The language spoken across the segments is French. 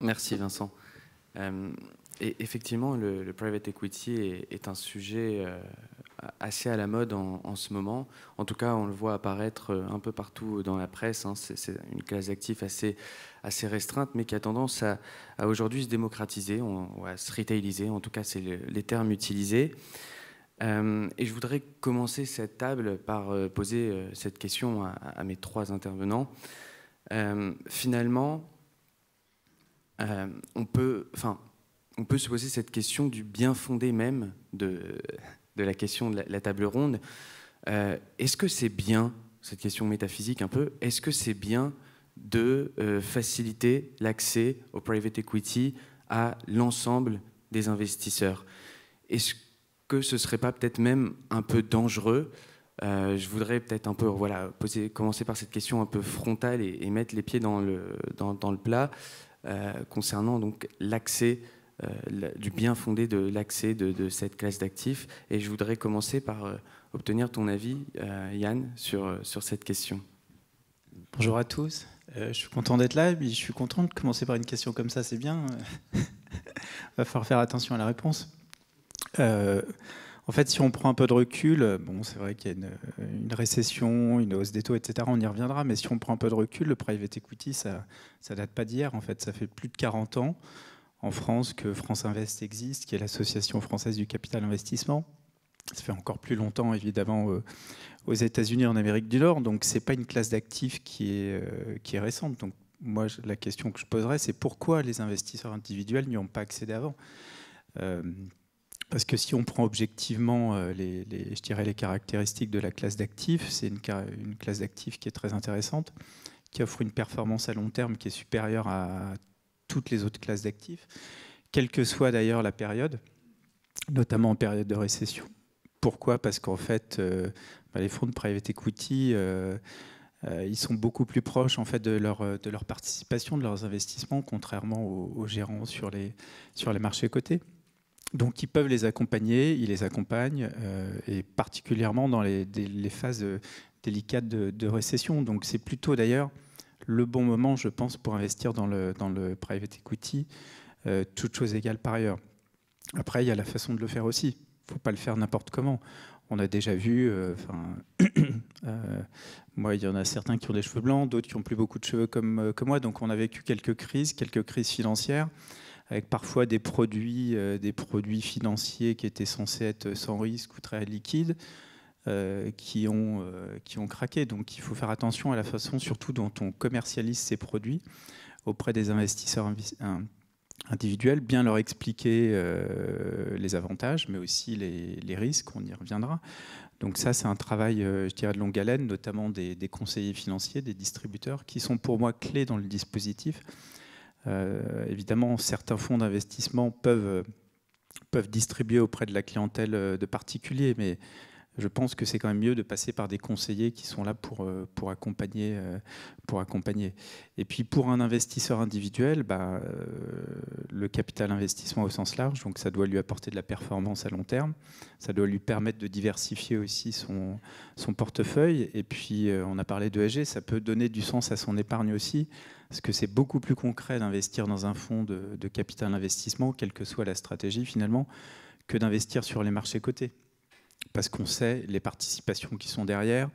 Merci Vincent. Et effectivement, le private equity est un sujet assez à la mode en ce moment. En tout cas, on le voit apparaître un peu partout dans la presse, hein. C'est une classe d'actifs assez restreinte, mais qui a tendance à aujourd'hui se démocratiser, ou à se retailiser. En tout cas, c'est les termes utilisés. Et je voudrais commencer cette table par poser cette question à mes trois intervenants. Finalement, on peut se poser cette question du bien fondé même de la question de la table ronde. Est-ce que c'est bien, cette question métaphysique un peu, est-ce que c'est bien de faciliter l'accès au private equity à l'ensemble des investisseurs? Est-ce que ce ne serait pas peut-être même un peu dangereux? Je voudrais peut-être un peu commencer par cette question un peu frontale et mettre les pieds dans le plat. Concernant donc l'accès, du bien fondé de l'accès de cette classe d'actifs. Et je voudrais commencer par obtenir ton avis, Yann, sur cette question. Bonjour à tous. Je suis content d'être là, et puis je suis content de commencer par une question comme ça, c'est bien. Va falloir faire attention à la réponse. En fait, si on prend un peu de recul, bon, c'est vrai qu'il y a une récession, une hausse des taux, etc. On y reviendra, mais si on prend un peu de recul, le private equity, ça date pas d'hier. En fait, ça fait plus de 40 ans en France que France Invest existe, qui est l'association française du capital investissement. Ça fait encore plus longtemps, évidemment, aux États-Unis, en Amérique du Nord. Donc, c'est pas une classe d'actifs qui est récente. Donc, moi, la question que je poserais, c'est pourquoi les investisseurs individuels n'y ont pas accédé avant. Parce que si on prend objectivement je dirais les caractéristiques de la classe d'actifs, c'est une classe d'actifs qui est très intéressante, qui offre une performance à long terme qui est supérieure à toutes les autres classes d'actifs, quelle que soit d'ailleurs la période, notamment en période de récession. Pourquoi? Parce qu'en fait, les fonds de private equity, ils sont beaucoup plus proches en fait, de leur participation, de leurs investissements, contrairement aux gérants sur les marchés cotés. Donc, ils peuvent les accompagner, ils les accompagnent, et particulièrement dans les phases délicates de récession. Donc, c'est plutôt d'ailleurs le bon moment, je pense, pour investir dans le private equity, toutes choses égales par ailleurs. Après, il y a la façon de le faire aussi. Il ne faut pas le faire n'importe comment. On a déjà vu, moi, il y en a certains qui ont des cheveux blancs, d'autres qui n'ont plus beaucoup de cheveux comme moi. Donc, on a vécu quelques crises financières, avec parfois des produits financiers qui étaient censés être sans risque ou très liquides, qui ont craqué. Donc il faut faire attention à la façon surtout dont on commercialise ces produits auprès des investisseurs individuels, bien leur expliquer les avantages, mais aussi les risques, on y reviendra. Donc ça, c'est un travail, je dirais, de longue haleine, notamment des conseillers financiers, des distributeurs, qui sont pour moi clés dans le dispositif. Évidemment, certains fonds d'investissement peuvent distribuer auprès de la clientèle de particuliers, mais je pense que c'est quand même mieux de passer par des conseillers qui sont là pour accompagner. Et puis pour un investisseur individuel, le capital investissement au sens large, donc ça doit lui apporter de la performance à long terme, ça doit lui permettre de diversifier aussi son portefeuille. Et puis on a parlé d'ESG, ça peut donner du sens à son épargne aussi, parce que c'est beaucoup plus concret d'investir dans un fonds de capital investissement, quelle que soit la stratégie finalement, que d'investir sur les marchés cotés. Parce qu'on sait les participations qui sont derrière.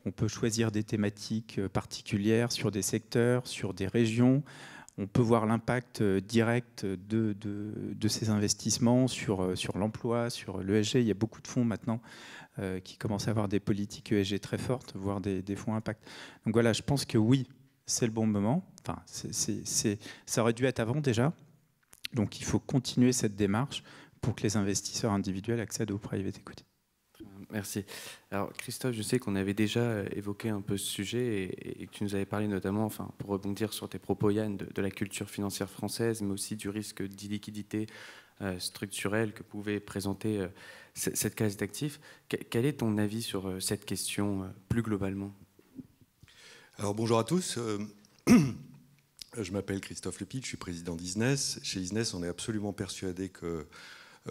On peut choisir des thématiques particulières sur des secteurs, sur des régions. On peut voir l'impact direct de ces investissements sur l'emploi, sur l'ESG. Il y a beaucoup de fonds maintenant qui commencent à avoir des politiques ESG très fortes, voire des fonds impact. Donc voilà, je pense que oui, c'est le bon moment. Enfin, ça aurait dû être avant déjà. Donc il faut continuer cette démarche pour que les investisseurs individuels accèdent au private equity. Merci. Alors Christophe, je sais qu'on avait déjà évoqué un peu ce sujet et que tu nous avais parlé notamment, pour rebondir sur tes propos Yann, de la culture financière française, mais aussi du risque d'illiquidité structurelle que pouvait présenter cette classe d'actifs. Quel est ton avis sur cette question plus globalement? Alors bonjour à tous. Je m'appelle Christophe Lepit, je suis président d'Isnes. Chez Isnes, on est absolument persuadé que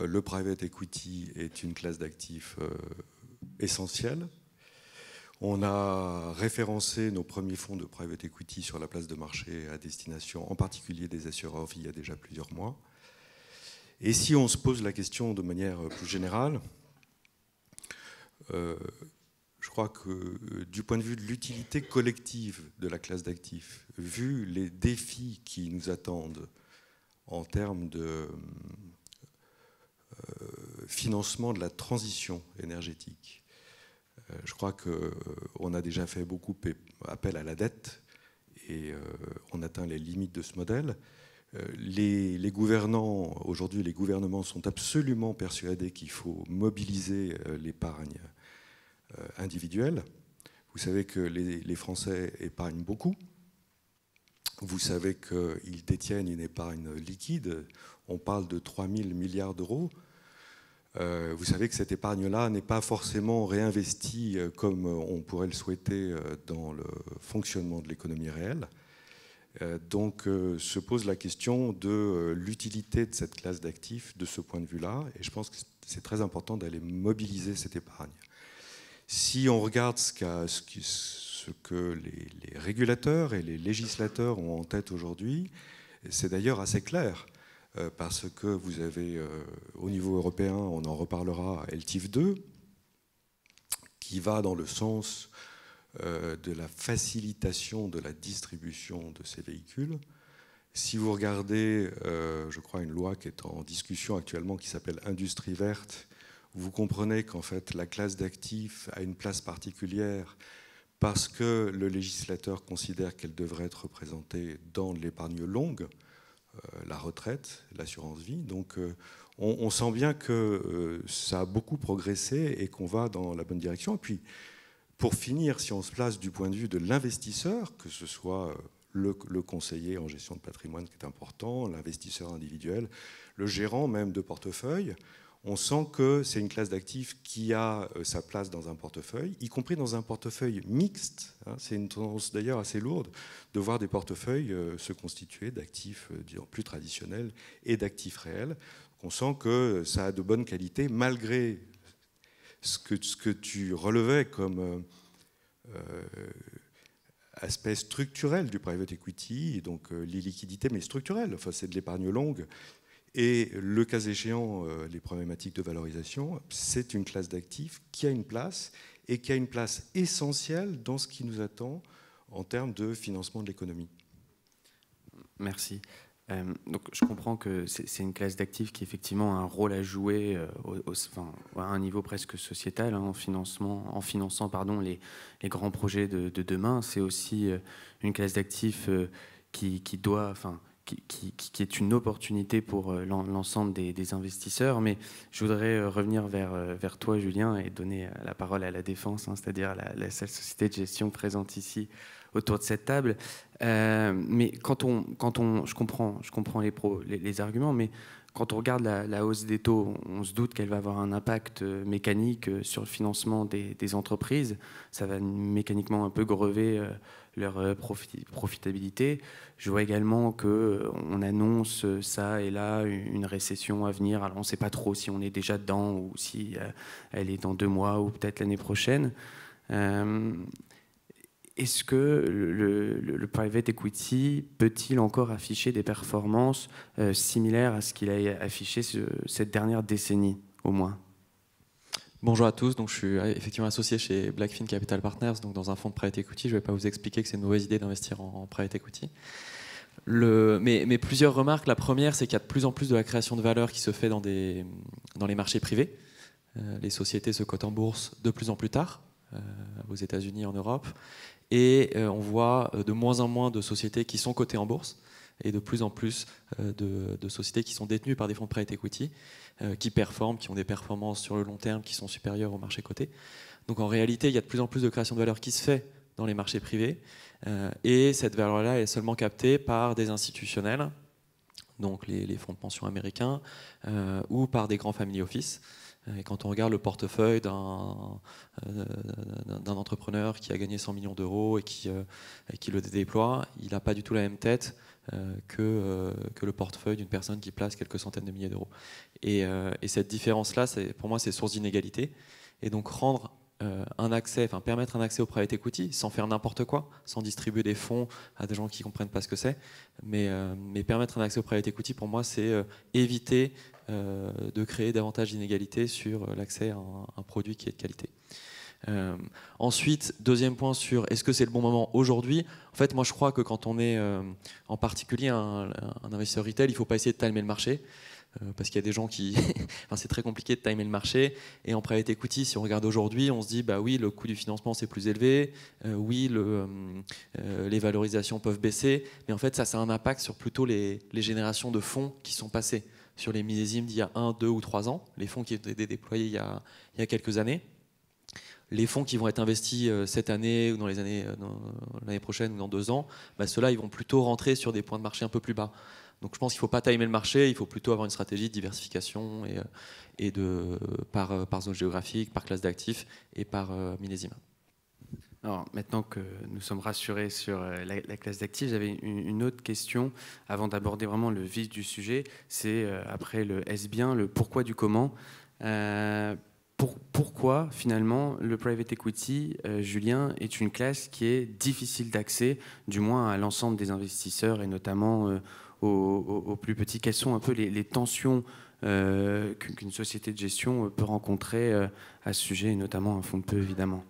le private equity est une classe d'actifs essentielle. On a référencé nos premiers fonds de private equity sur la place de marché à destination, en particulier des assureurs, il y a déjà plusieurs mois. Et si on se pose la question de manière plus générale, je crois que du point de vue de l'utilité collective de la classe d'actifs, vu les défis qui nous attendent en termes de financement de la transition énergétique, je crois qu'on a déjà fait beaucoup appel à la dette et on atteint les limites de ce modèle. Les gouvernants, aujourd'hui, les gouvernements sont absolument persuadés qu'il faut mobiliser l'épargne individuelle. Vous savez que les Français épargnent beaucoup. Vous savez qu'ils détiennent une épargne liquide. On parle de 3 000 milliards d'euros. Vous savez que cette épargne-là n'est pas forcément réinvestie comme on pourrait le souhaiter dans le fonctionnement de l'économie réelle. Donc se pose la question de l'utilité de cette classe d'actifs de ce point de vue-là. Et je pense que c'est très important d'aller mobiliser cette épargne. Si on regarde ce que les régulateurs et les législateurs ont en tête aujourd'hui, c'est d'ailleurs assez clair, parce que vous avez, au niveau européen, on en reparlera, LTIF 2, qui va dans le sens de la facilitation de la distribution de ces véhicules. Si vous regardez, je crois, une loi qui est en discussion actuellement, qui s'appelle Industrie verte, vous comprenez qu'en fait la classe d'actifs a une place particulière parce que le législateur considère qu'elle devrait être représentée dans l'épargne longue, la retraite, l'assurance vie. Donc on sent bien que ça a beaucoup progressé et qu'on va dans la bonne direction. Et puis pour finir, si on se place du point de vue de l'investisseur, que ce soit le conseiller en gestion de patrimoine qui est important, l'investisseur individuel, le gérant même de portefeuille, on sent que c'est une classe d'actifs qui a sa place dans un portefeuille, y compris dans un portefeuille mixte. C'est une tendance d'ailleurs assez lourde de voir des portefeuilles se constituer d'actifs plus traditionnels et d'actifs réels. On sent que ça a de bonnes qualités, malgré ce que tu relevais comme aspect structurel du private equity, et donc l'illiquidité, mais structurelle, enfin, c'est de l'épargne longue. Et le cas échéant, les problématiques de valorisation, c'est une classe d'actifs qui a une place et qui a une place essentielle dans ce qui nous attend en termes de financement de l'économie. Merci. Donc je comprends que c'est une classe d'actifs qui effectivement a un rôle à jouer à un niveau presque sociétal, en finançant les grands projets de demain. C'est aussi une classe d'actifs qui est une opportunité pour l'ensemble des investisseurs. Mais je voudrais revenir vers toi, Julien, et donner la parole à la Défense, c'est-à-dire la seule société de gestion présente ici autour de cette table. Mais je comprends les arguments, mais quand on regarde la hausse des taux, on se doute qu'elle va avoir un impact mécanique sur le financement des entreprises. Ça va mécaniquement un peu grever leur profitabilité. Je vois également qu'on annonce ça et là une récession à venir. Alors on ne sait pas trop si on est déjà dedans ou si elle est dans 2 mois ou peut-être l'année prochaine. Est-ce que le private equity peut-il encore afficher des performances similaires à ce qu'il a affiché cette dernière décennie, au moins ? Bonjour à tous, donc je suis effectivement associé chez Blackfin Capital Partners, donc dans un fonds de private equity. Je ne vais pas vous expliquer que c'est une mauvaise idée d'investir en private equity. Mais plusieurs remarques. La première, c'est qu'il y a de plus en plus de la création de valeur qui se fait dans les marchés privés. Les sociétés se cotent en bourse de plus en plus tard, aux États-Unis, en Europe. Et on voit de moins en moins de sociétés qui sont cotées en bourse et de plus en plus de sociétés qui sont détenues par des fonds de private equity qui performent, qui ont des performances sur le long terme qui sont supérieures au marché coté. Donc en réalité, il y a de plus en plus de création de valeur qui se fait dans les marchés privés et cette valeur-là est seulement captée par des institutionnels, donc les fonds de pension américains ou par des grands family office. Et quand on regarde le portefeuille d'un entrepreneur qui a gagné 100 millions d'euros et qui le déploie, il n'a pas du tout la même tête que le portefeuille d'une personne qui place quelques centaines de milliers d'euros. Et cette différence-là, pour moi, c'est source d'inégalité. Et donc rendre permettre un accès au private equity sans faire n'importe quoi, sans distribuer des fonds à des gens qui ne comprennent pas ce que c'est. Mais permettre un accès au private equity, pour moi, c'est éviter de créer davantage d'inégalités sur l'accès à un produit qui est de qualité. Ensuite, deuxième point sur est-ce que c'est le bon moment aujourd'hui. En fait, moi je crois que quand on est en particulier un investisseur retail, il ne faut pas essayer de timer le marché. Parce qu'il y a des gens qui... enfin, c'est très compliqué de timer le marché. Et en private equity, si on regarde aujourd'hui, on se dit, bah oui, le coût du financement c'est plus élevé, oui, les valorisations peuvent baisser, mais en fait, ça a un impact sur plutôt les générations de fonds qui sont passées sur les millésimes d'il y a 1, 2 ou 3 ans, les fonds qui étaient déployés il y a quelques années. Les fonds qui vont être investis cette année ou dans l'année prochaine ou dans 2 ans, bah, ceux-là, ils vont plutôt rentrer sur des points de marché un peu plus bas. Donc je pense qu'il ne faut pas timer le marché, il faut plutôt avoir une stratégie de diversification par zone géographique, par classe d'actifs et par millésime. Alors maintenant que nous sommes rassurés sur la classe d'actifs, j'avais une autre question avant d'aborder vraiment le vif du sujet. C'est après le est-ce bien, le pourquoi du comment. Pourquoi finalement le private equity, Julien, est une classe qui est difficile d'accès, du moins à l'ensemble des investisseurs et notamment aux plus petits. Quelles sont un peu les tensions qu'une société de gestion peut rencontrer à ce sujet, et notamment un fonds de peu évidemment?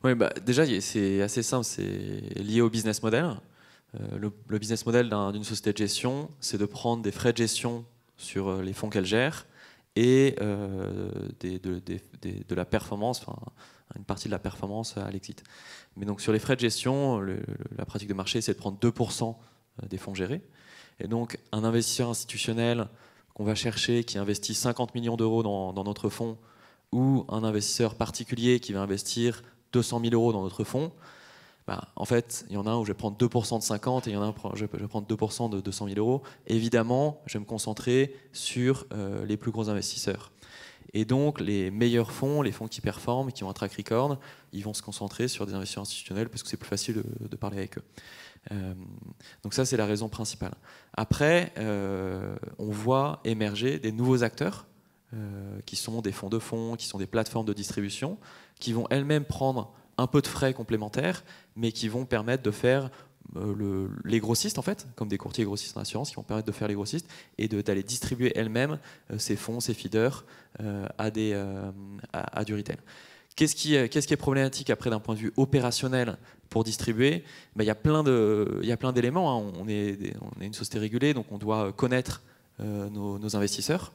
Oui, bah, déjà c'est assez simple, c'est lié au business model. Le business model d'une société de gestion, c'est de prendre des frais de gestion sur les fonds qu'elle gère et de la performance, enfin, une partie de la performance à l'exit. Mais donc sur les frais de gestion, la pratique de marché, c'est de prendre 2% des fonds gérés. Et donc un investisseur institutionnel qu'on va chercher, qui investit 50 millions d'euros dans notre fonds, ou un investisseur particulier qui va investir 200 000 euros dans notre fonds, bah, en fait, il y en a un où je vais prendre 2% de 50 et il y en a un où je vais prendre 2% de 200 000 euros. Évidemment, je vais me concentrer sur les plus gros investisseurs. Et donc, les meilleurs fonds, les fonds qui performent, qui ont un track record, ils vont se concentrer sur des investisseurs institutionnels parce que c'est plus facile de parler avec eux. Donc ça, c'est la raison principale. Après, on voit émerger des nouveaux acteurs qui sont des fonds de fonds, qui sont des plateformes de distribution, qui vont elles-mêmes prendre un peu de frais complémentaires, mais qui vont permettre de faire les grossistes, en fait, comme des courtiers grossistes en assurance, qui vont permettre de faire les grossistes et d'aller distribuer elles-mêmes ces fonds, ces feeders à du retail. Qu'est-ce qui est problématique après d'un point de vue opérationnel pour distribuer? Ben, il y a plein d'éléments. Hein. On est une société régulée, donc on doit connaître nos investisseurs.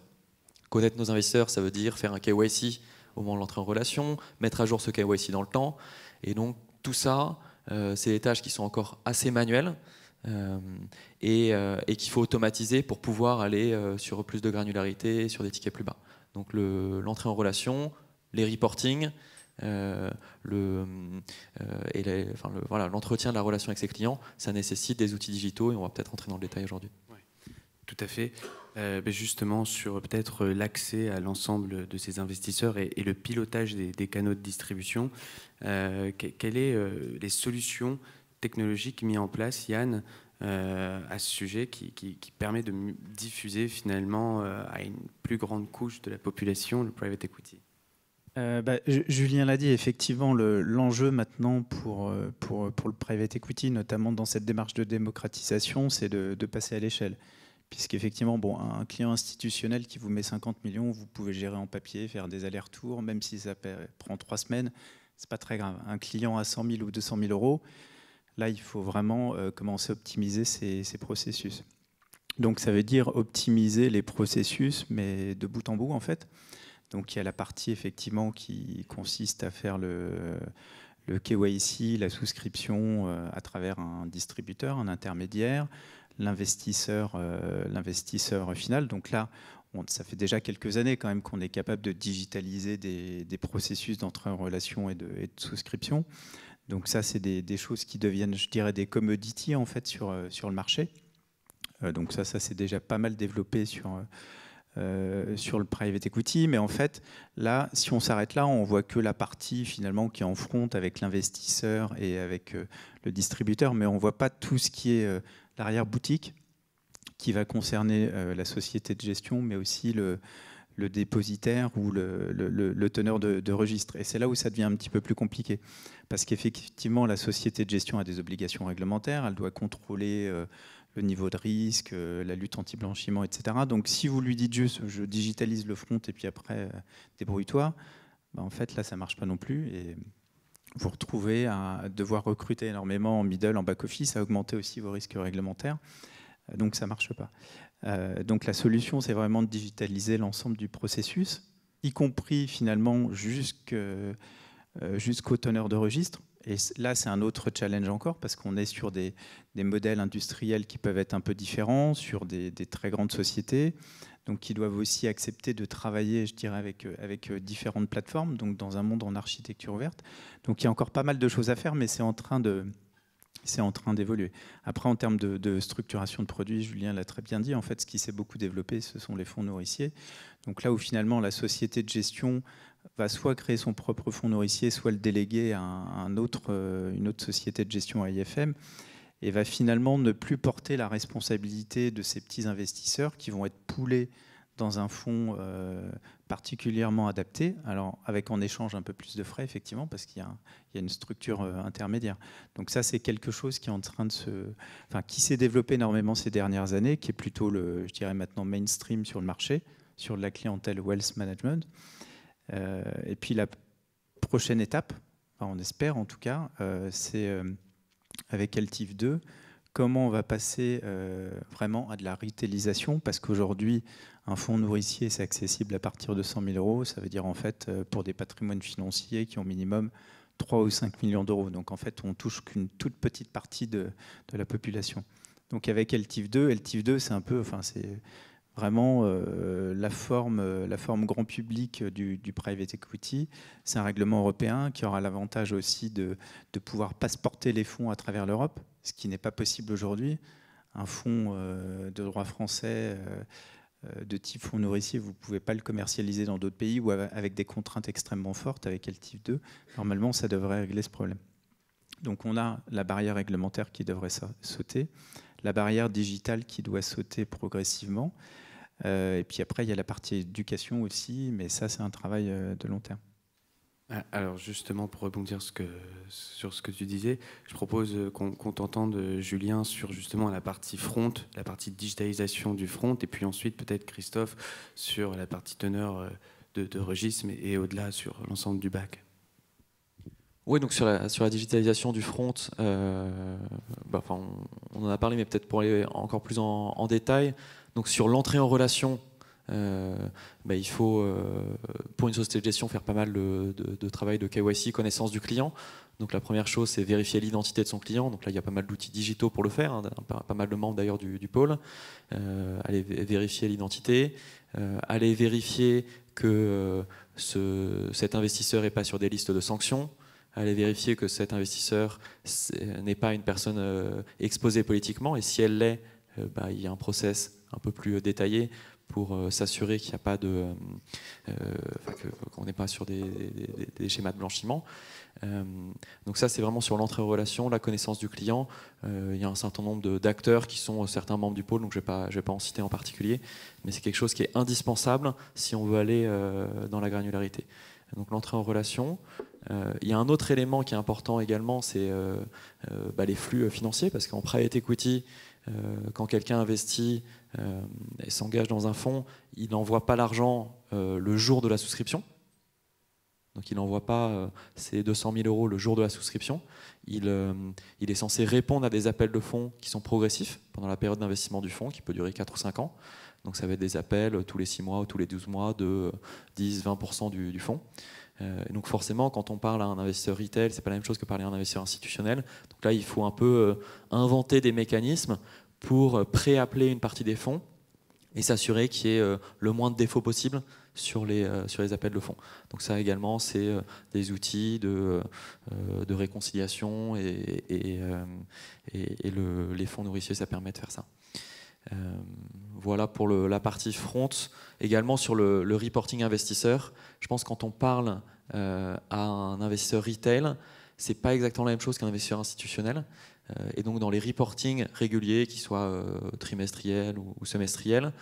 Connaître nos investisseurs, ça veut dire faire un KYC au moment de l'entrée en relation, mettre à jour ce KYC dans le temps. Et donc tout ça, c'est des tâches qui sont encore assez manuelles et qu'il faut automatiser pour pouvoir aller sur plus de granularité, sur des tickets plus bas. Donc l'entrée en relation, les reporting, l'entretien de la relation avec ses clients, ça nécessite des outils digitaux et on va peut-être rentrer dans le détail aujourd'hui. Ouais, tout à fait. Justement sur peut-être l'accès à l'ensemble de ces investisseurs et le pilotage des canaux de distribution, quelles sont les solutions technologiques mises en place, Yann, à ce sujet qui permet de diffuser finalement à une plus grande couche de la population le private equity? Julien l'a dit, effectivement, l'enjeu maintenant pour le private equity, notamment dans cette démarche de démocratisation, c'est de passer à l'échelle. Puisqu'effectivement, un client institutionnel qui vous met 50 millions, vous pouvez gérer en papier, faire des allers-retours, même si ça prend 3 semaines, c'est pas très grave. Un client à 100 000 ou 200 000 euros, là, il faut vraiment commencer à optimiser ces processus. Donc, ça veut dire optimiser les processus, mais de bout en bout, en fait. Donc, il y a la partie, effectivement, qui consiste à faire le KYC, la souscription à travers un distributeur, un intermédiaire, l'investisseur final. Donc là, ça fait déjà quelques années quand même qu'on est capable de digitaliser des processus d'entrée en relation et de souscription. Donc ça, c'est des choses qui deviennent, je dirais, des commodities en fait sur le marché. Donc ça c'est déjà pas mal développé sur le private equity. Mais en fait, là, si on s'arrête là, on voit que la partie finalement qui est en front avec l'investisseur et avec le distributeur, mais on ne voit pas tout ce qui est l'arrière-boutique qui va concerner la société de gestion, mais aussi le dépositaire ou le teneur de registre. Et c'est là où ça devient un petit peu plus compliqué. Parce qu'effectivement, la société de gestion a des obligations réglementaires, elle doit contrôler le niveau de risque, la lutte anti-blanchiment, etc. Donc si vous lui dites juste je digitalise le front et puis après débrouille-toi, ben, en fait là ça ne marche pas non plus. Et vous retrouvez à devoir recruter énormément en middle, en back-office, à augmenter aussi vos risques réglementaires. Donc ça ne marche pas. Donc la solution, c'est vraiment de digitaliser l'ensemble du processus, y compris finalement jusqu'au teneur de registre. Et là, c'est un autre challenge encore, parce qu'on est sur des modèles industriels qui peuvent être un peu différents, sur des très grandes sociétés, donc qui doivent aussi accepter de travailler, je dirais, avec différentes plateformes, donc dans un monde en architecture ouverte. Donc il y a encore pas mal de choses à faire, mais c'est en train d'évoluer. Après, en termes de structuration de produits, Julien l'a très bien dit, en fait, ce qui s'est beaucoup développé, ce sont les fonds nourriciers. Donc là où finalement la société de gestion va soit créer son propre fonds nourricier, soit le déléguer à une autre société de gestion à IFM, et va finalement ne plus porter la responsabilité de ces petits investisseurs qui vont être poolés dans un fonds particulièrement adapté, alors avec en échange un peu plus de frais, effectivement, parce qu'il y a une structure intermédiaire. Donc ça, c'est quelque chose qui est en train de qui s'est développé énormément ces dernières années, qui est plutôt, je dirais maintenant, mainstream sur le marché, sur la clientèle wealth management. Et puis la prochaine étape, enfin, on espère en tout cas, c'est avec LTIF 2, comment on va passer vraiment à de la retailisation, parce qu'aujourd'hui, un fonds nourricier, c'est accessible à partir de 100 000 euros. Ça veut dire en fait pour des patrimoines financiers qui ont minimum 3 ou 5 millions d'euros. Donc en fait, on touche qu'une toute petite partie de la population. Donc avec LTIF 2, c'est un peu, enfin c'est vraiment la forme grand public du private equity. C'est un règlement européen qui aura l'avantage aussi de pouvoir passeporter les fonds à travers l'Europe, ce qui n'est pas possible aujourd'hui. Un fonds de droit français de type fonds nourricier, vous ne pouvez pas le commercialiser dans d'autres pays ou avec des contraintes extrêmement fortes. Avec LTIF 2, normalement, ça devrait régler ce problème. Donc on a la barrière réglementaire qui devrait sauter, la barrière digitale qui doit sauter progressivement. Et puis après, il y a la partie éducation aussi, mais ça, c'est un travail de long terme. Alors justement, pour rebondir sur ce que tu disais, je propose qu'on t'entende, Julien, sur justement la partie front, la partie digitalisation du front, et puis ensuite peut-être Christophe sur la partie teneur de registre et au-delà sur l'ensemble du bac. Oui, donc sur la digitalisation du front, on en a parlé, mais peut-être pour aller encore plus en détail. Donc sur l'entrée en relation, il faut, pour une société de gestion, faire pas mal de travail de KYC, connaissance du client. Donc la première chose, c'est vérifier l'identité de son client. Donc là, il y a pas mal d'outils digitaux pour le faire, hein, pas mal de membres d'ailleurs du pôle. Aller vérifier l'identité, aller vérifier que cet investisseur n'est pas sur des listes de sanctions, aller vérifier que cet investisseur n'est pas une personne exposée politiquement, et si elle l'est, il y a un process un peu plus détaillé pour s'assurer qu'il n'y a pas qu'on n'est pas sur des schémas de blanchiment. Donc ça, c'est vraiment sur l'entrée en relation, la connaissance du client. Il y a un certain nombre d'acteurs qui sont certains membres du pôle, donc je ne vais pas en citer en particulier, mais c'est quelque chose qui est indispensable si on veut aller dans la granularité. Donc l'entrée en relation. Il y a un autre élément qui est important également, c'est les flux financiers, parce qu'en private equity, quand quelqu'un investit et s'engage dans un fonds, il n'envoie pas l'argent le jour de la souscription. Donc il n'envoie pas ses 200 000 euros le jour de la souscription. Il est censé répondre à des appels de fonds qui sont progressifs pendant la période d'investissement du fonds, qui peut durer 4 ou 5 ans. Donc ça va être des appels tous les 6 mois ou tous les 12 mois de 10-20% du fonds. Donc forcément, quand on parle à un investisseur retail, c'est pas la même chose que parler à un investisseur institutionnel. Donc là, il faut un peu inventer des mécanismes pour préappeler une partie des fonds et s'assurer qu'il y ait le moins de défauts possible sur les appels de fonds. Donc ça également, c'est des outils de réconciliation et les fonds nourriciers, ça permet de faire ça. Voilà pour la partie front. Également sur le reporting investisseur, je pense que quand on parle à un investisseur retail, c'est pas exactement la même chose qu'un investisseur institutionnel. Et donc dans les reportings réguliers, qu'ils soient trimestriels ou semestriels,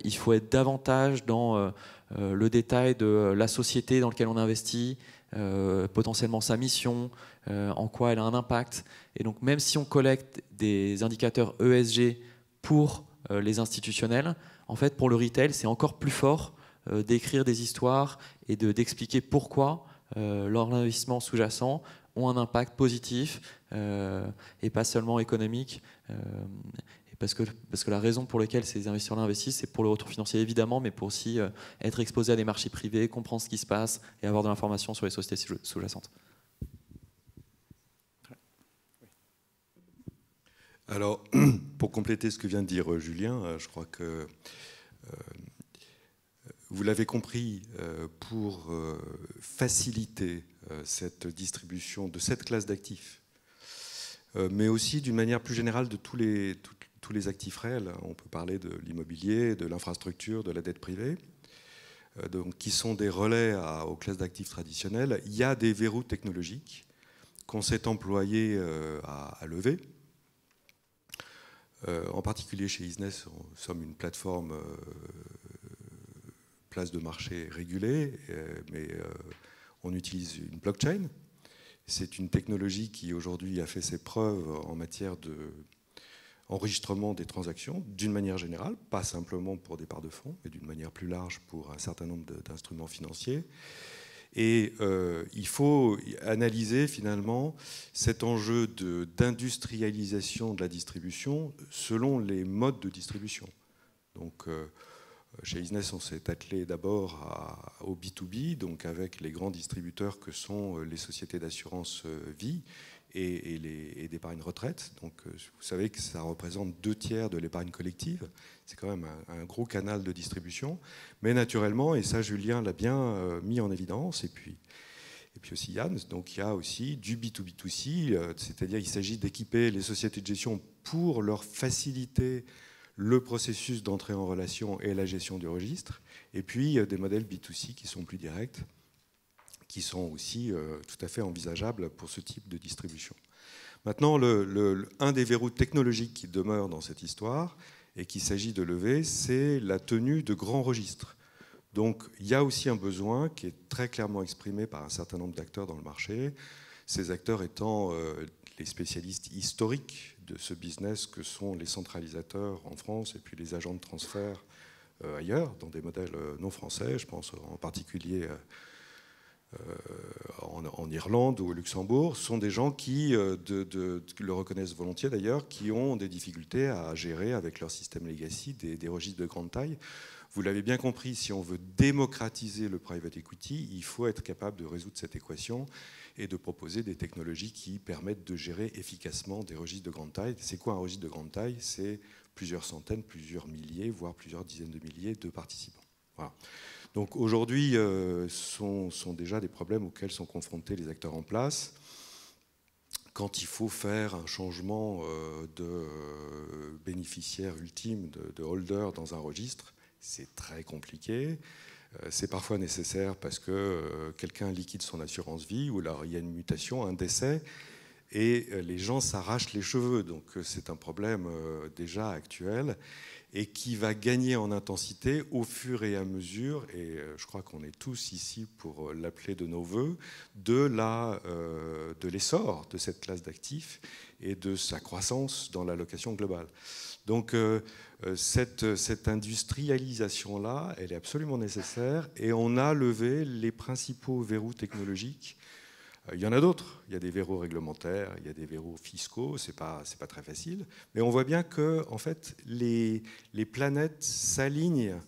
il faut être davantage dans le détail de la société dans laquelle on investit, potentiellement sa mission, en quoi elle a un impact. Et donc même si on collecte des indicateurs ESG pour les institutionnels, en fait pour le retail c'est encore plus fort d'écrire des histoires et d'expliquer pourquoi leurs investissements sous-jacents ont un impact positif et pas seulement économique. Parce que la raison pour laquelle ces investisseurs-là investissent, c'est pour le retour financier évidemment, mais pour aussi être exposé à des marchés privés, comprendre ce qui se passe et avoir de l'information sur les sociétés sous-jacentes. Alors, pour compléter ce que vient de dire Julien, je crois que vous l'avez compris, pour faciliter cette distribution de cette classe d'actifs, mais aussi d'une manière plus générale de tous les actifs réels. On peut parler de l'immobilier, de l'infrastructure, de la dette privée, donc, qui sont des relais aux classes d'actifs traditionnelles. Il y a des verrous technologiques qu'on s'est employé à lever. En particulier chez Isness, nous sommes une plateforme place de marché régulée, mais on utilise une blockchain. C'est une technologie qui aujourd'hui a fait ses preuves en matière d'enregistrement des transactions, d'une manière générale, pas simplement pour des parts de fonds, mais d'une manière plus large pour un certain nombre d'instruments financiers. Et il faut analyser finalement cet enjeu d'industrialisation de la distribution selon les modes de distribution. Donc chez Isness, on s'est attelé d'abord au B2B, donc avec les grands distributeurs que sont les sociétés d'assurance vie et d'épargne retraite. Donc vous savez que ça représente 2/3 de l'épargne collective. C'est quand même un gros canal de distribution. Mais naturellement, et ça Julien l'a bien mis en évidence, et puis aussi Yann, donc il y a aussi du B2B2C, c'est-à-dire il s'agit d'équiper les sociétés de gestion pour leur faciliter le processus d'entrée en relation et la gestion du registre, et puis des modèles B2C qui sont plus directs, qui sont aussi tout à fait envisageables pour ce type de distribution. Maintenant, un des verrous technologiques qui demeure dans cette histoire et qu'il s'agit de lever, c'est la tenue de grands registres. Donc il y a aussi un besoin qui est très clairement exprimé par un certain nombre d'acteurs dans le marché, ces acteurs étant les spécialistes historiques de ce business que sont les centralisateurs en France et puis les agents de transfert ailleurs, dans des modèles non français. Je pense en particulier en Irlande ou au Luxembourg, sont des gens qui le reconnaissent volontiers d'ailleurs, qui ont des difficultés à gérer avec leur système legacy des registres de grande taille. Vous l'avez bien compris, si on veut démocratiser le private equity, il faut être capable de résoudre cette équation et de proposer des technologies qui permettent de gérer efficacement des registres de grande taille. C'est quoi un registre de grande taille? C'est plusieurs centaines, plusieurs milliers, voire plusieurs dizaines de milliers de participants. Voilà. Donc aujourd'hui, sont déjà des problèmes auxquels sont confrontés les acteurs en place. Quand il faut faire un changement de bénéficiaire ultime, de holder dans un registre, c'est très compliqué. C'est parfois nécessaire parce que quelqu'un liquide son assurance vie ou alors il y a une mutation, un décès, et les gens s'arrachent les cheveux. Donc c'est un problème déjà actuel et qui va gagner en intensité au fur et à mesure, et je crois qu'on est tous ici pour l'appeler de nos voeux, de l'essor de cette classe d'actifs et de sa croissance dans l'allocation globale. Donc cette industrialisation-là, elle est absolument nécessaire, et on a levé les principaux verrous technologiques. Il y en a d'autres, il y a des verrous réglementaires, il y a des verrous fiscaux, c'est pas très facile, mais on voit bien que en fait, les planètes s'alignent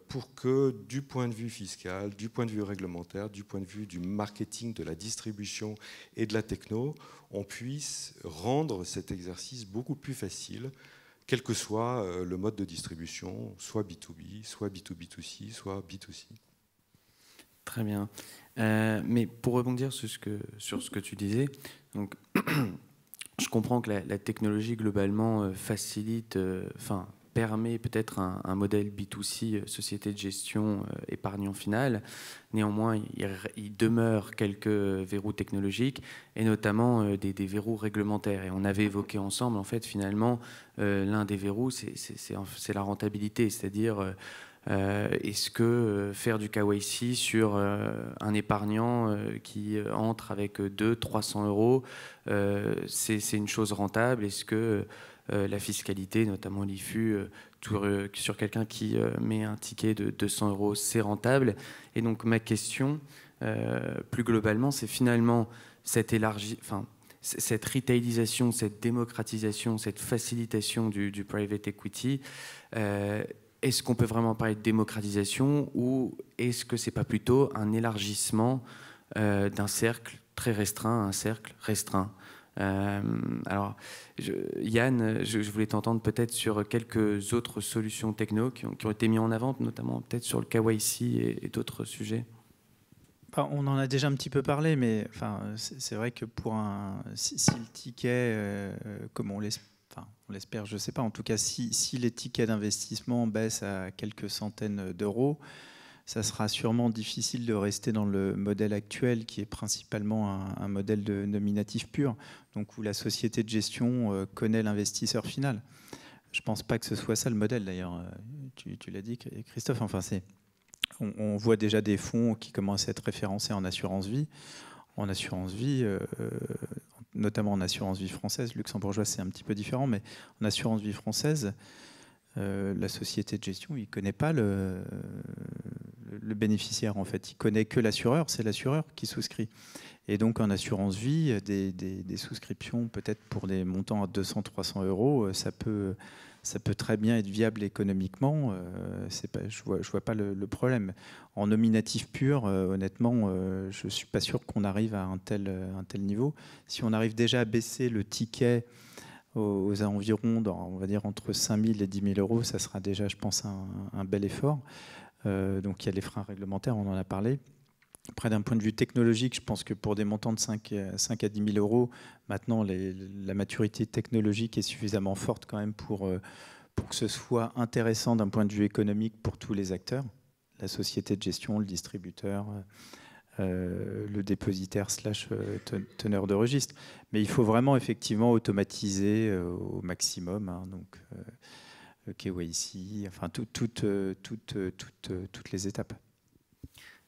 pour que du point de vue fiscal, du point de vue réglementaire, du point de vue du marketing, de la distribution et de la techno, on puisse rendre cet exercice beaucoup plus facile, quel que soit le mode de distribution, soit B2B, soit B2B2C, soit B2C. Très bien. Mais pour rebondir sur ce que tu disais, donc, je comprends que la technologie globalement facilite, permet peut-être un modèle B2C, société de gestion épargnant final. Néanmoins, il demeure quelques verrous technologiques et notamment des verrous réglementaires. Et on avait évoqué ensemble, en fait, finalement, l'un des verrous, c'est la rentabilité, c'est-à-dire Est-ce que faire du KYC sur un épargnant qui entre avec 200-300 euros, c'est une chose rentable? Est-ce que la fiscalité, notamment l'IFU, sur quelqu'un qui met un ticket de 200 euros, c'est rentable? Et donc ma question, plus globalement, c'est finalement cette retailisation, cette démocratisation, cette facilitation du private equity. Est-ce qu'on peut vraiment parler de démocratisation, ou est-ce que c'est pas plutôt un élargissement d'un cercle très restreint à un cercle restreint? Alors, Yann, je voulais t'entendre peut-être sur quelques autres solutions techno qui ont été mises en avant, notamment peut-être sur le KYC et d'autres sujets. On en a déjà un petit peu parlé, mais c'est vrai que si le ticket, comme on l'espère, je ne sais pas, en tout cas, si les tickets d'investissement baissent à quelques centaines d'euros, ça sera sûrement difficile de rester dans le modèle actuel, qui est principalement un modèle de nominatif pur, donc où la société de gestion connaît l'investisseur final. Je ne pense pas que ce soit ça le modèle, d'ailleurs. Tu l'as dit, Christophe. On voit déjà des fonds qui commencent à être référencés en assurance vie. En assurance vie, notamment en assurance vie française, luxembourgeoise c'est un petit peu différent, mais en assurance vie française, la société de gestion, il ne connaît pas le bénéficiaire en fait. Il ne connaît que l'assureur, c'est l'assureur qui souscrit. Et donc en assurance vie, des souscriptions peut-être pour des montants à 200-300 euros, ça peut très bien être viable économiquement. Je vois pas le problème. En nominatif pur, honnêtement, je ne suis pas sûr qu'on arrive à un tel niveau. Si on arrive déjà à baisser le ticket aux environs, on va dire entre 5 000 et 10 000 euros, ça sera déjà, je pense, un bel effort. Donc il y a les freins réglementaires, on en a parlé. Après, d'un point de vue technologique, je pense que pour des montants de 5 à 10 000 euros, maintenant, la maturité technologique est suffisamment forte quand même pour que ce soit intéressant d'un point de vue économique pour tous les acteurs, la société de gestion, le distributeur, le dépositaire / teneur de registre. Mais il faut vraiment effectivement automatiser au maximum, donc le KYC, enfin toutes les étapes.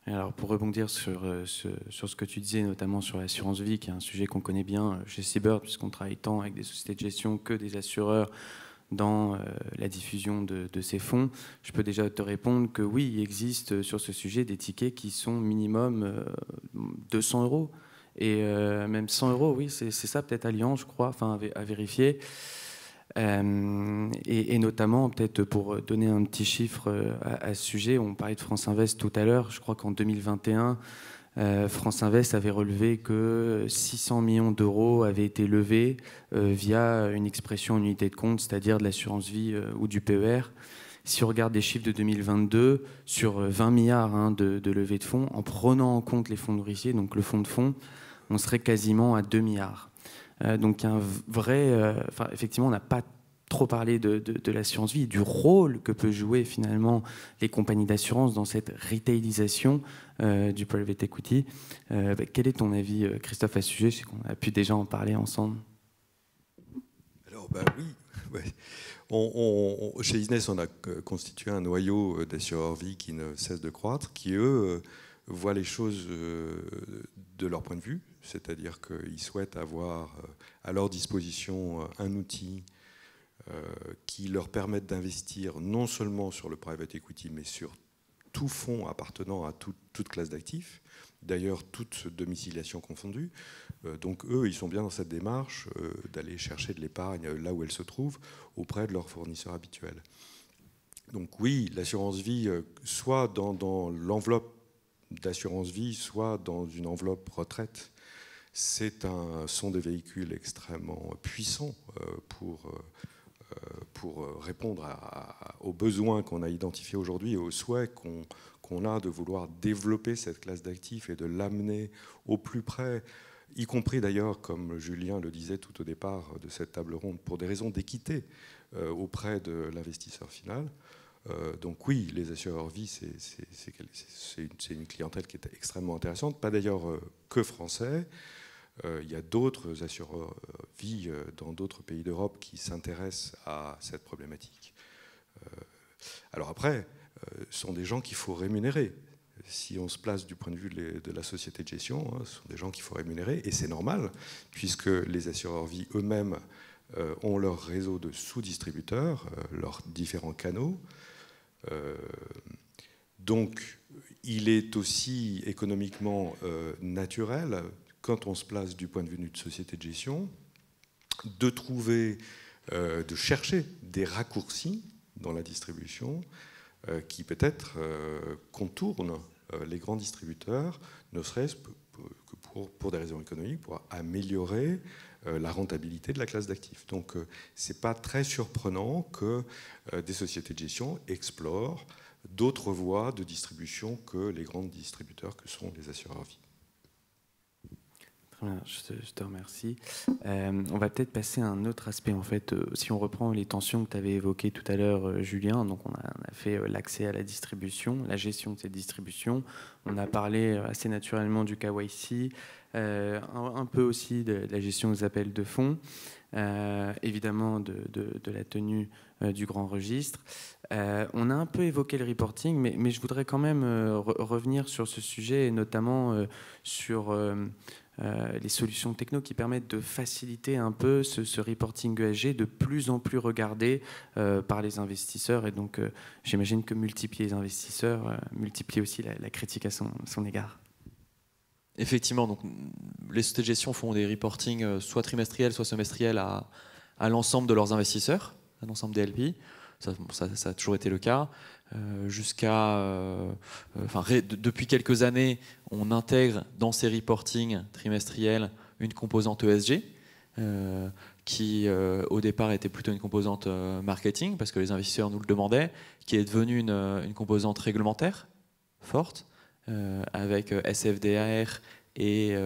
Alors pour rebondir sur ce que tu disais, notamment sur l'assurance vie, qui est un sujet qu'on connaît bien chez Seabird, puisqu'on travaille tant avec des sociétés de gestion que des assureurs dans la diffusion de ces fonds, je peux déjà te répondre que oui, il existe sur ce sujet des tickets qui sont minimum 200 euros, et même 100 euros, oui, c'est ça peut-être Allianz, je crois, enfin à vérifier. Et notamment, peut-être pour donner un petit chiffre à ce sujet, on parlait de France Invest tout à l'heure. Je crois qu'en 2021, France Invest avait relevé que 600 millions d'euros avaient été levés via une expression unité de compte, c'est-à-dire de l'assurance vie ou du PER. Si on regarde les chiffres de 2022, sur 20 milliards de levée de fonds, en prenant en compte les fonds nourriciers, donc le fonds de fonds, on serait quasiment à 2 milliards. Donc un vrai, effectivement, on n'a pas trop parlé de l'assurance vie, du rôle que peut jouer finalement les compagnies d'assurance dans cette retailisation du private equity. Quel est ton avis, Christophe, à ce sujet? Je sais qu'on a pu déjà en parler ensemble. Alors oui, ouais. Chez Isnes, on a constitué un noyau d'assureurs vie qui ne cesse de croître, qui eux voient les choses de leur point de vue, c'est-à-dire qu'ils souhaitent avoir à leur disposition un outil qui leur permette d'investir non seulement sur le private equity, mais sur tout fonds appartenant à toute classe d'actifs, d'ailleurs toute domiciliation confondue. Donc eux, ils sont bien dans cette démarche d'aller chercher de l'épargne là où elle se trouve, auprès de leurs fournisseurs habituels. Donc oui, l'assurance vie, soit dans l'enveloppe d'assurance vie, soit dans une enveloppe retraite, sont des véhicules extrêmement puissants pour répondre aux besoins qu'on a identifiés aujourd'hui et aux souhaits qu'on a de vouloir développer cette classe d'actifs et de l'amener au plus près, y compris d'ailleurs, comme Julien le disait tout au départ de cette table ronde, pour des raisons d'équité auprès de l'investisseur final. Donc oui, les assureurs vie, c'est une clientèle qui est extrêmement intéressante, pas d'ailleurs que français. Il y a d'autres assureurs vie dans d'autres pays d'Europe qui s'intéressent à cette problématique. Alors après, sont des gens qu'il faut rémunérer. Si on se place du point de vue de la société de gestion, ce sont des gens qu'il faut rémunérer, et c'est normal, puisque les assureurs vie eux-mêmes ont leur réseau de sous-distributeurs, leurs différents canaux. Donc, il est aussi économiquement naturel, quand on se place du point de vue d'une société de gestion, de trouver, de chercher des raccourcis dans la distribution qui peut-être contournent les grands distributeurs, ne serait-ce que pour des raisons économiques, pour améliorer la rentabilité de la classe d'actifs. Donc ce n'est pas très surprenant que des sociétés de gestion explorent d'autres voies de distribution que les grands distributeurs que sont les assureurs vie. Je te remercie. On va peut-être passer à un autre aspect. En fait, si on reprend les tensions que tu avais évoquées tout à l'heure, Julien, donc on a fait l'accès à la distribution, la gestion de cette distribution. On a parlé assez naturellement du KYC, un peu aussi de la gestion des appels de fonds, évidemment de la tenue du grand registre. On a un peu évoqué le reporting, mais je voudrais quand même revenir sur ce sujet, et notamment sur les solutions techno qui permettent de faciliter un peu ce reporting ESG de plus en plus regardé par les investisseurs. Et donc, j'imagine que multiplier les investisseurs multiplie aussi la critique à son égard. Effectivement, donc, les sociétés de gestion font des reportings soit trimestriels, soit semestriels à l'ensemble de leurs investisseurs, à l'ensemble des LP. Ça a toujours été le cas. Depuis quelques années, on intègre dans ces reportings trimestriels une composante ESG qui, au départ, était plutôt une composante marketing, parce que les investisseurs nous le demandaient, qui est devenue une composante réglementaire forte, avec SFDR et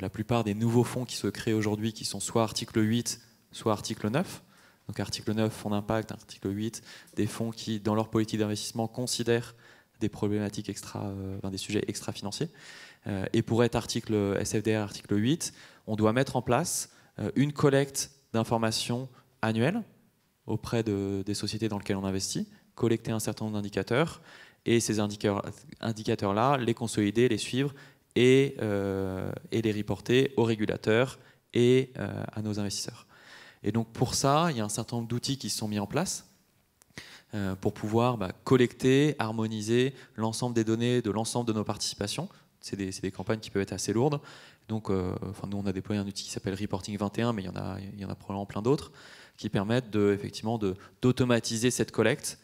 la plupart des nouveaux fonds qui se créent aujourd'hui, qui sont soit article 8, soit article 9. Donc article 9, fonds d'impact, article 8, des fonds qui, dans leur politique d'investissement, considèrent des problématiques des sujets extra-financiers. Et pour être article SFDR, article 8, on doit mettre en place une collecte d'informations annuelle auprès des sociétés dans lesquelles on investit, collecter un certain nombre d'indicateurs, et ces indicateurs-là, les consolider, les suivre et les reporter aux régulateurs et à nos investisseurs. Et donc pour ça, il y a un certain nombre d'outils qui sont mis en place pour pouvoir collecter, harmoniser l'ensemble des données de l'ensemble de nos participations. C'est des campagnes qui peuvent être assez lourdes. Donc, nous, on a déployé un outil qui s'appelle Reporting 21, mais il y en a probablement plein d'autres qui permettent effectivement d'automatiser cette collecte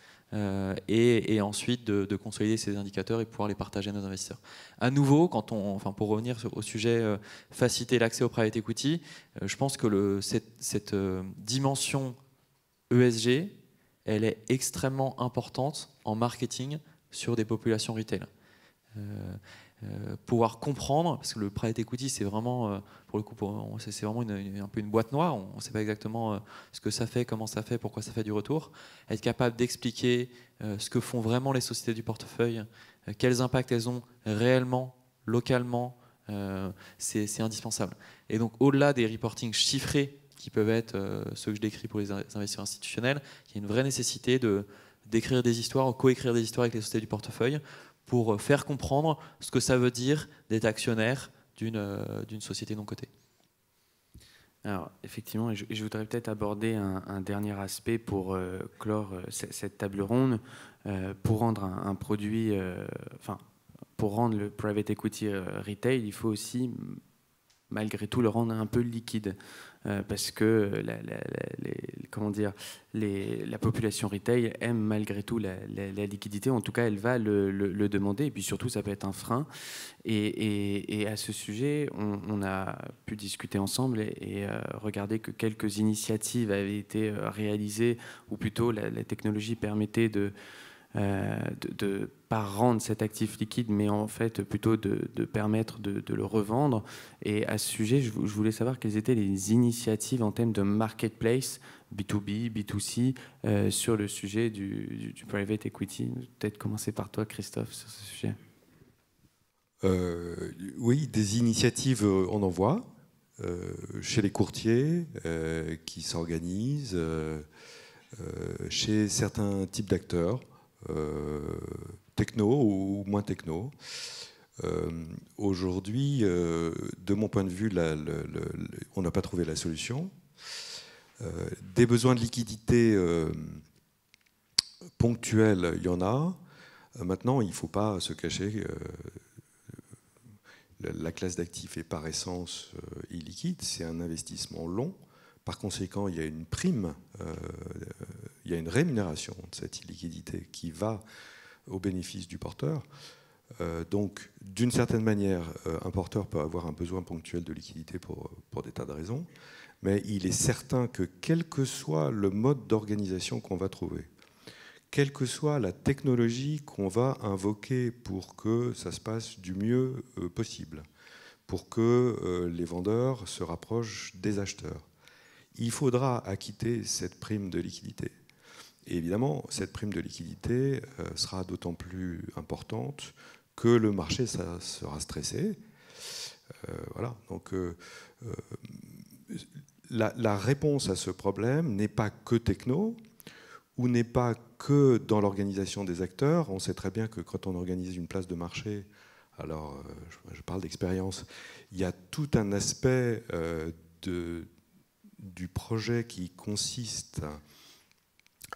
et ensuite de consolider ces indicateurs et pouvoir les partager à nos investisseurs. À nouveau, pour revenir au sujet faciliter l'accès au private equity, je pense que cette dimension ESG, elle est extrêmement importante en marketing sur des populations retail. Pouvoir comprendre, parce que le private equity, c'est vraiment, pour le coup, c'est vraiment un peu une boîte noire. On ne sait pas exactement ce que ça fait, comment ça fait, pourquoi ça fait du retour. Être capable d'expliquer ce que font vraiment les sociétés du portefeuille, quels impacts elles ont réellement, localement, c'est indispensable. Et donc, au-delà des reportings chiffrés qui peuvent être ceux que je décris pour les investisseurs institutionnels, il y a une vraie nécessité d'écrire des histoires, ou coécrire des histoires avec les sociétés du portefeuille, pour faire comprendre ce que ça veut dire d'être actionnaire d'une société non cotée. Alors, effectivement, je voudrais peut-être aborder un dernier aspect pour clore cette table ronde, pour rendre un produit, pour rendre le private equity retail, il faut aussi, malgré tout, le rendre un peu liquide, parce que la population retail aime malgré tout la liquidité. En tout cas, elle va le demander, et puis surtout, ça peut être un frein. Et à ce sujet, on a pu discuter ensemble et regarder que quelques initiatives avaient été réalisées, ou plutôt la technologie permettait de pas rendre cet actif liquide, mais en fait plutôt de permettre de le revendre. Et à ce sujet, je voulais savoir quelles étaient les initiatives en termes de marketplace, B2B, B2C, sur le sujet du private equity. Peut-être commencer par toi, Christophe, sur ce sujet. Oui, des initiatives, on en voit chez les courtiers qui s'organisent, chez certains types d'acteurs. techno ou moins techno. Aujourd'hui, de mon point de vue, on n'a pas trouvé la solution. Des besoins de liquidité ponctuels, il y en a. Maintenant, il ne faut pas se cacher. La classe d'actifs est par essence illiquide, c'est un investissement long. Par conséquent, il y a une prime, il y a une rémunération de cette illiquidité qui va au bénéfice du porteur. Donc, d'une certaine manière, un porteur peut avoir un besoin ponctuel de liquidité pour des tas de raisons, mais il est certain que quel que soit le mode d'organisation qu'on va trouver, quelle que soit la technologie qu'on va invoquer pour que ça se passe du mieux possible, pour que les vendeurs se rapprochent des acheteurs, il faudra acquitter cette prime de liquidité. Et évidemment, cette prime de liquidité sera d'autant plus importante que le marché sera stressé. Voilà. Donc, la réponse à ce problème n'est pas que techno, ou n'est pas que dans l'organisation des acteurs. On sait très bien que quand on organise une place de marché, alors je parle d'expérience, il y a tout un aspect du projet qui consiste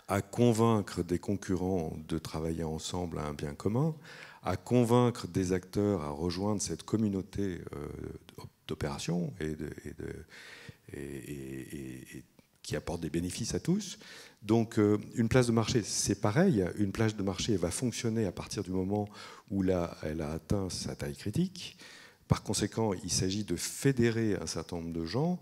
à convaincre des concurrents de travailler ensemble à un bien commun, à convaincre des acteurs à rejoindre cette communauté d'opérations et qui apporte des bénéfices à tous. Donc une place de marché, c'est pareil. Une place de marché va fonctionner à partir du moment où elle a atteint sa taille critique. Par conséquent, il s'agit de fédérer un certain nombre de gens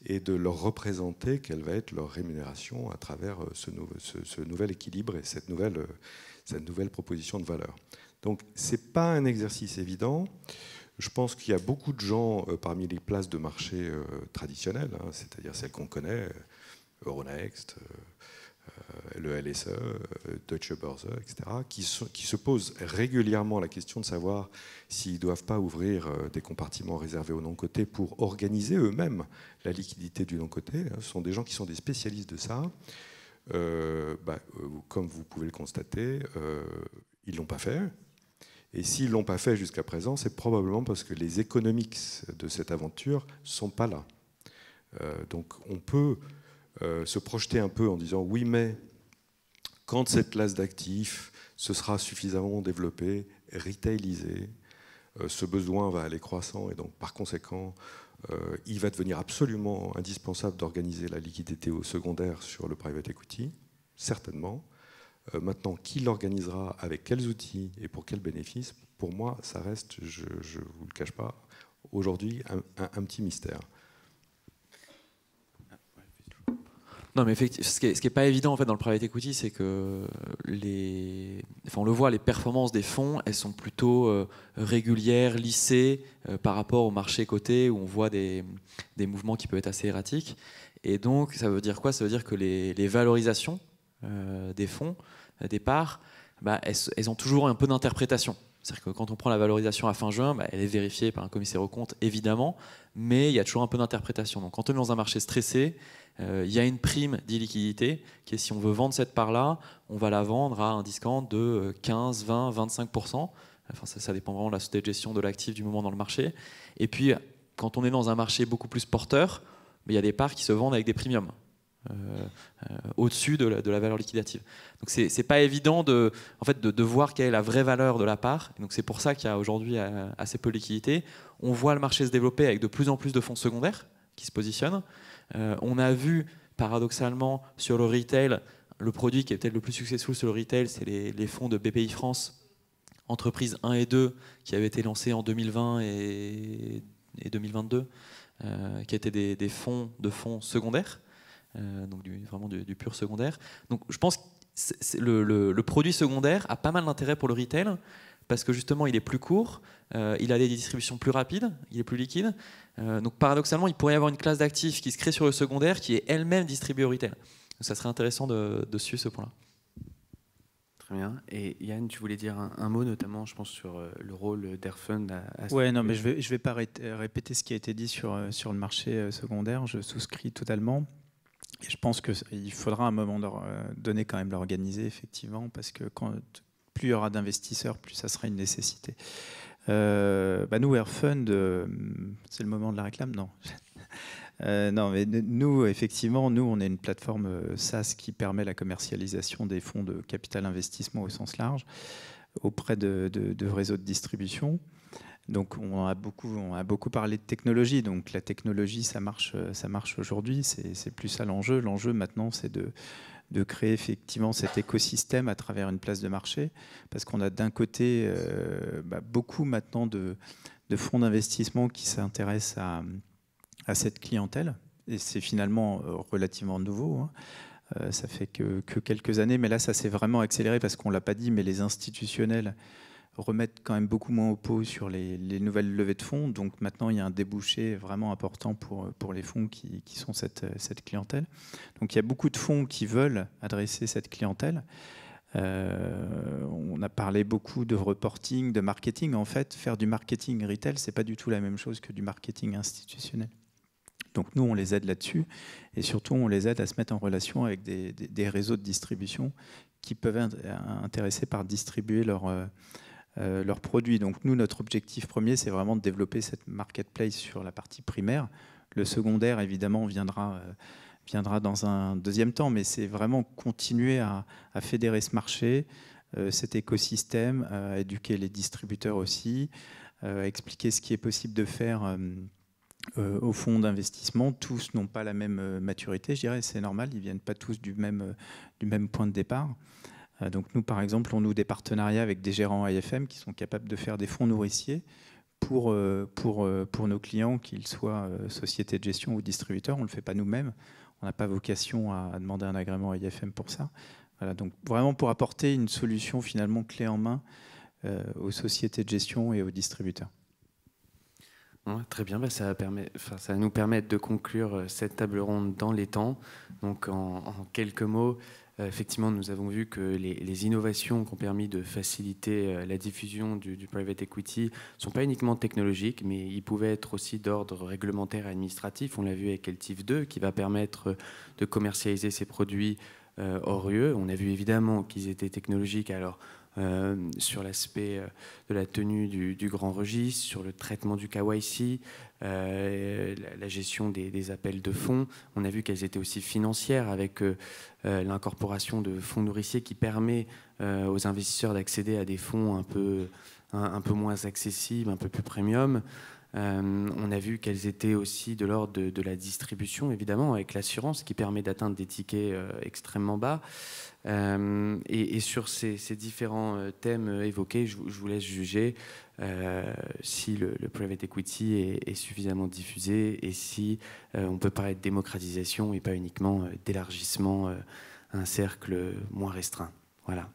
et de leur représenter quelle va être leur rémunération à travers ce nouvel équilibre et cette nouvelle proposition de valeur. Donc ce n'est pas un exercice évident. Je pense qu'il y a beaucoup de gens parmi les places de marché traditionnelles, c'est-à-dire celles qu'on connaît, Euronext, le LSE, Deutsche Börse, etc., qui se posent régulièrement la question de savoir s'ils ne doivent pas ouvrir des compartiments réservés aux non-cotés pour organiser eux-mêmes la liquidité du non-coté. Ce sont des gens qui sont des spécialistes de ça. Comme vous pouvez le constater, ils ne l'ont pas fait. Et s'ils ne l'ont pas fait jusqu'à présent, c'est probablement parce que les economics de cette aventure ne sont pas là. Donc on peut se projeter un peu en disant oui, mais quand cette classe d'actifs se sera suffisamment développée, retailisée, ce besoin va aller croissant et donc par conséquent il va devenir absolument indispensable d'organiser la liquidité au secondaire sur le private equity, certainement. Maintenant, qui l'organisera, avec quels outils et pour quels bénéfices, pour moi, ça reste, je ne vous le cache pas, aujourd'hui un petit mystère. Non, mais effectivement, ce qui est pas évident en fait dans le private equity, c'est que on le voit, les performances des fonds, elles sont plutôt régulières, lissées par rapport au marché coté où on voit des mouvements qui peuvent être assez erratiques. Et donc, ça veut dire quoi? Ça veut dire que les valorisations des fonds, des parts, elles ont toujours un peu d'interprétation. C'est-à-dire que quand on prend la valorisation à fin juin, elle est vérifiée par un commissaire aux comptes, évidemment, mais il y a toujours un peu d'interprétation. Donc quand on est dans un marché stressé, il y a une prime d'illiquidité qui est si on veut vendre cette part-là, on va la vendre à un discount de 15, 20, 25%. Enfin, ça dépend vraiment de la société de gestion de l'actif du moment dans le marché. Et puis, quand on est dans un marché beaucoup plus porteur, il y a des parts qui se vendent avec des premiums. Au-dessus de la valeur liquidative. Donc c'est pas évident de voir quelle est la vraie valeur de la part. Donc c'est pour ça qu'il y a aujourd'hui assez peu de liquidité. On voit le marché se développer avec de plus en plus de fonds secondaires qui se positionnent. On a vu paradoxalement sur le retail, le produit qui est peut-être le plus successful sur le retail, c'est les fonds de BPI France, entreprises 1 et 2, qui avaient été lancés en 2020 et 2022, qui étaient des fonds secondaires. Donc vraiment du pur secondaire. Donc je pense que le produit secondaire a pas mal d'intérêt pour le retail parce que justement il est plus court, il a des distributions plus rapides, il est plus liquide. Donc paradoxalement il pourrait y avoir une classe d'actifs qui se crée sur le secondaire qui est elle-même distribuée au retail. Donc ça serait intéressant de suivre ce point-là. Très bien. Et Yann, tu voulais dire un mot notamment, je pense, sur le rôle d'Airfund Ouais, non, mais je vais pas répéter ce qui a été dit sur le marché secondaire. Je souscris totalement. Et je pense qu'il faudra à un moment donné quand même l'organiser, effectivement, parce que plus il y aura d'investisseurs, plus ça sera une nécessité. Nous, Airfund, c'est le moment de la réclame? Non. Non, mais nous, effectivement, on est une plateforme SaaS qui permet la commercialisation des fonds de capital investissement au sens large auprès de réseaux de distribution. Donc, on a beaucoup parlé de technologie. Donc, la technologie, ça marche aujourd'hui. C'est plus ça l'enjeu. L'enjeu maintenant, c'est de créer effectivement cet écosystème à travers une place de marché, parce qu'on a d'un côté beaucoup maintenant de fonds d'investissement qui s'intéressent à cette clientèle, et c'est finalement relativement nouveau, hein. Ça fait que quelques années, mais là ça s'est vraiment accéléré parce qu'on ne l'a pas dit, mais les institutionnels remettent quand même beaucoup moins au pot sur les nouvelles levées de fonds. Donc maintenant, il y a un débouché vraiment important pour les fonds qui sont cette clientèle. Donc il y a beaucoup de fonds qui veulent adresser cette clientèle. On a parlé beaucoup de reporting, de marketing. En fait, faire du marketing retail, ce n'est pas du tout la même chose que du marketing institutionnel. Donc nous, on les aide là-dessus. Et surtout, on les aide à se mettre en relation avec des réseaux de distribution qui peuvent être intéressés par distribuer leurs produits. Donc nous, notre objectif premier, c'est vraiment de développer cette marketplace sur la partie primaire. Le secondaire, évidemment, viendra dans un deuxième temps, mais c'est vraiment continuer à fédérer ce marché, cet écosystème, à éduquer les distributeurs aussi, à expliquer ce qui est possible de faire aux fonds d'investissement. Tous n'ont pas la même maturité, je dirais, c'est normal, ils ne viennent pas tous du même point de départ. Donc nous, par exemple, on noue des partenariats avec des gérants AFM qui sont capables de faire des fonds nourriciers pour nos clients, qu'ils soient sociétés de gestion ou distributeurs. On ne le fait pas nous-mêmes. On n'a pas vocation à demander un agrément AFM pour ça. Voilà, donc vraiment pour apporter une solution finalement clé en main aux sociétés de gestion et aux distributeurs. Ouais, très bien, ça va nous permettre de conclure cette table ronde dans les temps. Donc en quelques mots, effectivement, nous avons vu que les innovations qui ont permis de faciliter la diffusion du private equity ne sont pas uniquement technologiques, mais ils pouvaient être aussi d'ordre réglementaire et administratif. On l'a vu avec LTIF 2, qui va permettre de commercialiser ces produits hors UE. On a vu évidemment qu'ils étaient technologiques, alors sur l'aspect de la tenue du grand registre, sur le traitement du KYC, la gestion des appels de fonds. On a vu qu'elles étaient aussi financières avec l'incorporation de fonds nourriciers qui permet aux investisseurs d'accéder à des fonds un peu moins accessibles, un peu plus premium. On a vu qu'elles étaient aussi de l'ordre de la distribution, évidemment, avec l'assurance qui permet d'atteindre des tickets extrêmement bas. Et sur ces différents thèmes évoqués, je vous laisse juger si le private equity est suffisamment diffusé et si on peut parler de démocratisation et pas uniquement d'élargissement à un cercle moins restreint. Voilà.